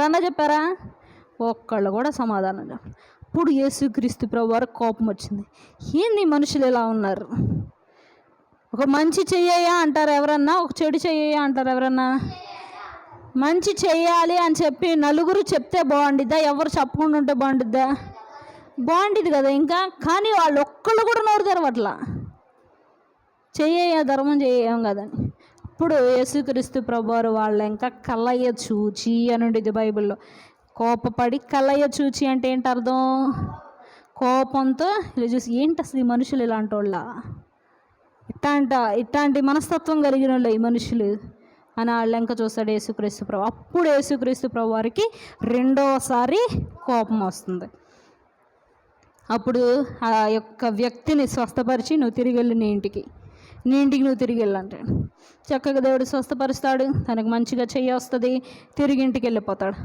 ఎవరన్నా చెప్పారా? ఒక్కళ్ళు కూడా సమాధానం చెప్పారు. ఇప్పుడు యేసుక్రీస్తు ప్రభువారికి కోపం వచ్చింది. ఏంది మనుషులు ఇలా ఉన్నారు? ఒక మంచి చెయ్యయా అంటారు ఎవరన్నా, ఒక చెడు చెయ్యయా అంటారు ఎవరన్నా? మంచి చెయ్యాలి అని చెప్పి నలుగురు చెప్తే బాగుండిద్దా, ఎవరు చెప్పకుండా ఉంటే బాగుండిద్దా? బాగుండిద్ది కదా. ఇంకా కానీ వాళ్ళు ఒక్కళ్ళు కూడా నోరు తెరవట్లా, చెయ్యయ్యా ధర్మం చెయ్యం కదని. ఇప్పుడు యేసుక్రీస్తు ప్రభువారు వాళ్ళ ఇంకా కలయ చూచి అని ఉండేది బైబిల్లో. కోపపడి కలయ చూచి అంటే ఏంటి అర్థం? కోపంతో ఇలా చూసి, ఏంటి అసలు ఈ మనుషులు ఇలాంటి వాళ్ళ, ఇట్లాంటి మనస్తత్వం కలిగిన వాళ్ళు ఈ మనుషులు అని వాళ్ళు ఇంకా చూస్తాడు యేసుక్రీస్తు ప్రభు. అప్పుడు యేసుక్రీస్తు ప్రభు వారికి రెండోసారి కోపం వస్తుంది. అప్పుడు ఆ యొక్క వ్యక్తిని స్వస్థపరిచి, నువ్వు తిరిగి వెళ్ళి నీ ఇంటికి నువ్వు తిరిగి వెళ్ళంటాడు. చక్కగా దేవుడు స్వస్థపరుస్తాడు, తనకు మంచిగా చెయ్యి వస్తుంది, తిరిగి ఇంటికి వెళ్ళిపోతాడు.